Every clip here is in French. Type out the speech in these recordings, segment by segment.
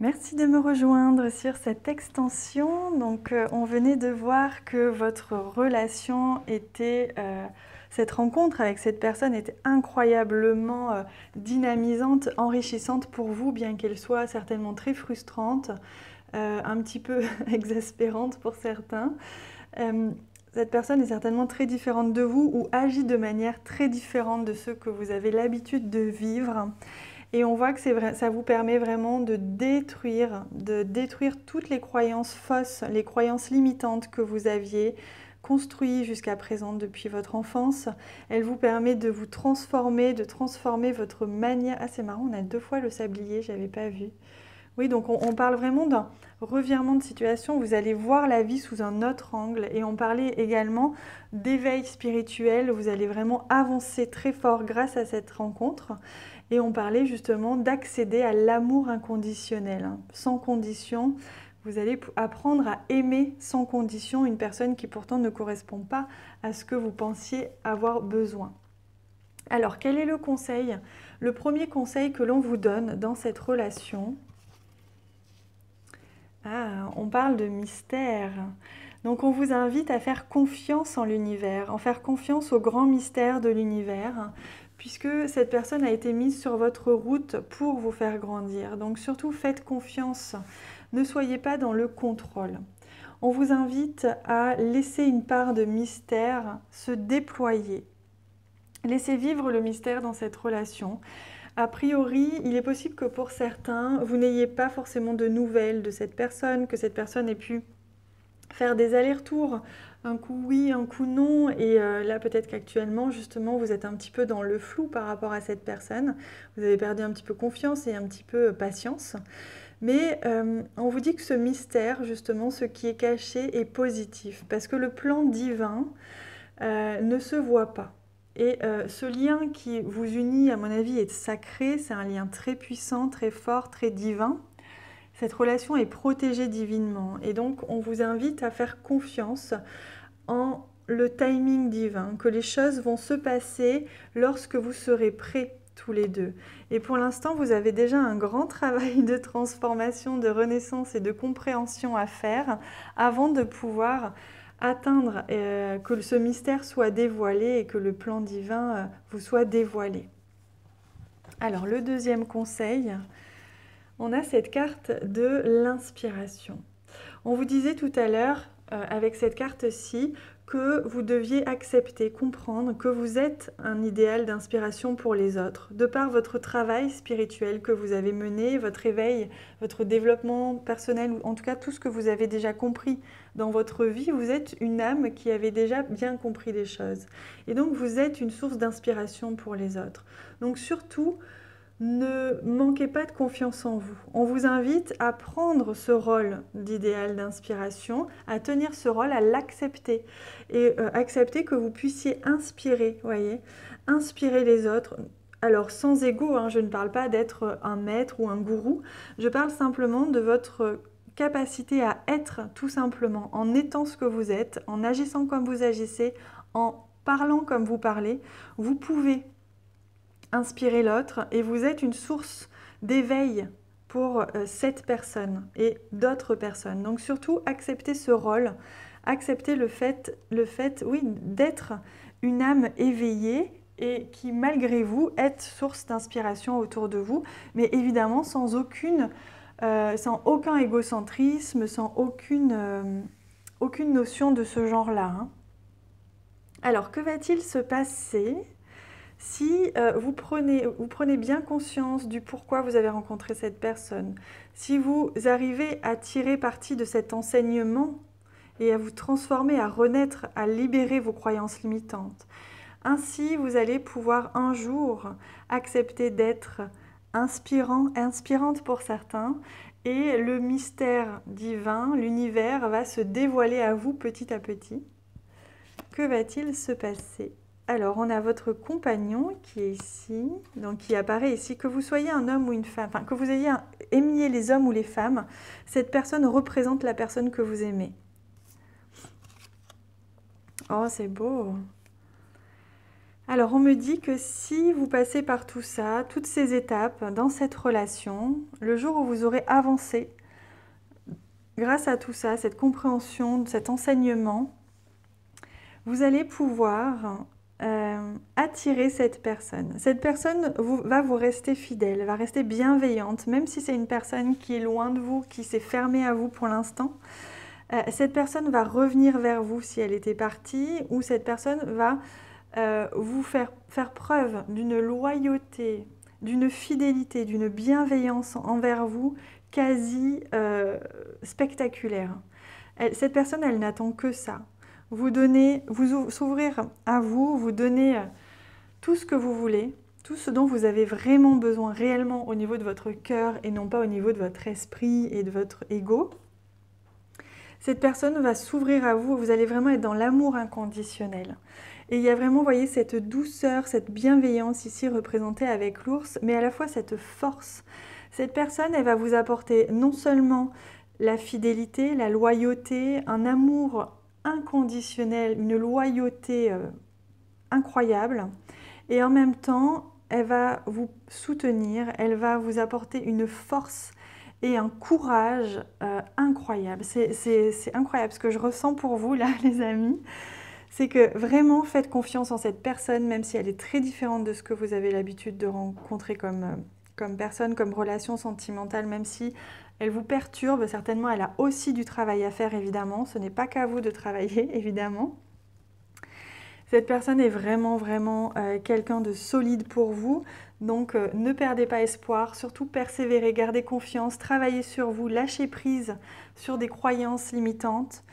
Merci de me rejoindre sur cette extension. Donc, on venait de voir que votre relation était, cette rencontre avec cette personne était incroyablement dynamisante, enrichissante pour vous, bien qu'elle soit certainement très frustrante, un petit peu exaspérante pour certains. Cette personne est certainement très différente de vous ou agit de manière très différente de ce que vous avez l'habitude de vivre. Et on voit que ça vous permet vraiment de détruire toutes les croyances fausses, les croyances limitantes que vous aviez construites jusqu'à présent depuis votre enfance. Elle vous permet de vous transformer, de transformer votre manière... Ah, c'est marrant, on a 2 fois le sablier, je n'avais pas vu. Oui, donc on parle vraiment d'un revirement de situation. Vous allez voir la vie sous un autre angle. Et on parlait également d'éveil spirituel. Vous allez vraiment avancer très fort grâce à cette rencontre. Et on parlait justement d'accéder à l'amour inconditionnel, sans condition. Vous allez apprendre à aimer sans condition une personne qui pourtant ne correspond pas à ce que vous pensiez avoir besoin. Alors, quel est le conseil? Le premier conseil que l'on vous donne dans cette relation, on parle de mystère. Donc on vous invite à faire confiance en l'univers, en faire confiance au grand mystère de l'univers, puisque cette personne a été mise sur votre route pour vous faire grandir. Donc surtout faites confiance, ne soyez pas dans le contrôle. On vous invite à laisser une part de mystère se déployer. Laissez vivre le mystère dans cette relation. A priori, il est possible que pour certains, vous n'ayez pas forcément de nouvelles de cette personne, que cette personne ait pu faire des allers-retours, un coup oui, un coup non, et là peut-être qu'actuellement justement vous êtes un petit peu dans le flou par rapport à cette personne, vous avez perdu un petit peu confiance et un petit peu patience, mais on vous dit que ce mystère justement, ce qui est caché est positif, parce que le plan divin ne se voit pas. Et ce lien qui vous unit, à mon avis, est sacré, c'est un lien très puissant, très fort, très divin. Cette relation est protégée divinement et donc on vous invite à faire confiance en le timing divin, que les choses vont se passer lorsque vous serez prêts tous les deux. Et pour l'instant, vous avez déjà un grand travail de transformation, de renaissance et de compréhension à faire avant de pouvoir atteindre que ce mystère soit dévoilé et que le plan divin vous soit dévoilé. Alors, le deuxième conseil, on a cette carte de l'inspiration. On vous disait tout à l'heure, avec cette carte-ci, que vous deviez accepter, comprendre que vous êtes un idéal d'inspiration pour les autres, de par votre travail spirituel que vous avez mené, votre éveil, votre développement personnel, ou en tout cas tout ce que vous avez déjà compris dans votre vie, vous êtes une âme qui avait déjà bien compris les choses. Et donc vous êtes une source d'inspiration pour les autres. Donc surtout, ne manquez pas de confiance en vous. On vous invite à prendre ce rôle d'idéal d'inspiration, à tenir ce rôle, à l'accepter et accepter que vous puissiez inspirer, voyez, inspirer les autres. Alors sans ego, je ne parle pas d'être un maître ou un gourou, je parle simplement de votre capacité à être tout simplement, en étant ce que vous êtes, en agissant comme vous agissez, en parlant comme vous parlez, vous pouvez inspirer l'autre et vous êtes une source d'éveil pour cette personne et d'autres personnes. Donc surtout, acceptez ce rôle, acceptez le fait oui, d'être une âme éveillée et qui, malgré vous, est source d'inspiration autour de vous, mais évidemment sans aucun égocentrisme, sans aucune notion de ce genre-là. Alors, que va-t-il se passer si vous prenez bien conscience du pourquoi vous avez rencontré cette personne, si vous arrivez à tirer parti de cet enseignement et à vous transformer, à renaître, à libérer vos croyances limitantes, ainsi vous allez pouvoir un jour accepter d'être inspirante pour certains, et le mystère divin, l'univers va se dévoiler à vous petit à petit. Que va-t-il se passer ? Alors, on a votre compagnon qui est ici, donc qui apparaît ici. Que vous soyez un homme ou une femme, enfin, que vous aimiez les hommes ou les femmes, cette personne représente la personne que vous aimez. Oh, c'est beau. Alors, on me dit que si vous passez par tout ça, toutes ces étapes dans cette relation, le jour où vous aurez avancé, grâce à tout ça, cette compréhension, cet enseignement, vous allez pouvoir attirer cette personne. Cette personne va vous rester fidèle, va rester bienveillante, même si c'est une personne qui est loin de vous, qui s'est fermée à vous pour l'instant. Cette personne va revenir vers vous si elle était partie, ou cette personne va vous faire preuve d'une loyauté, d'une fidélité, d'une bienveillance envers vous quasi spectaculaire. Cette personne, elle n'attend que ça. Vous s'ouvrir à vous, vous donner tout ce que vous voulez, tout ce dont vous avez vraiment besoin réellement au niveau de votre cœur et non pas au niveau de votre esprit et de votre ego. Cette personne va s'ouvrir à vous, vous allez vraiment être dans l'amour inconditionnel. Et il y a vraiment, vous voyez, cette douceur, cette bienveillance ici représentée avec l'ours, mais à la fois cette force. Cette personne, elle va vous apporter non seulement la fidélité, la loyauté, un amour inconditionnel, une loyauté incroyable, et en même temps, elle va vous soutenir, elle va vous apporter une force et un courage incroyable. C'est incroyable ce que je ressens pour vous là, les amis. C'est que vraiment faites confiance en cette personne, même si elle est très différente de ce que vous avez l'habitude de rencontrer comme personne, comme relation sentimentale, même si elle vous perturbe. Certainement, elle a aussi du travail à faire, évidemment. Ce n'est pas qu'à vous de travailler, évidemment. Cette personne est vraiment, vraiment quelqu'un de solide pour vous. Donc, ne perdez pas espoir, surtout persévérez, gardez confiance, travaillez sur vous, lâchez prise sur des croyances limitantes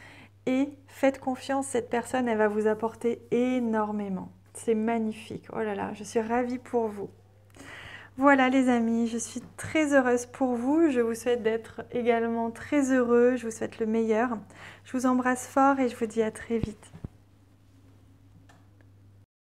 et faites confiance, cette personne, elle va vous apporter énormément. C'est magnifique. Oh là là, je suis ravie pour vous. Voilà les amis, je suis très heureuse pour vous. Je vous souhaite d'être également très heureux. Je vous souhaite le meilleur. Je vous embrasse fort et je vous dis à très vite.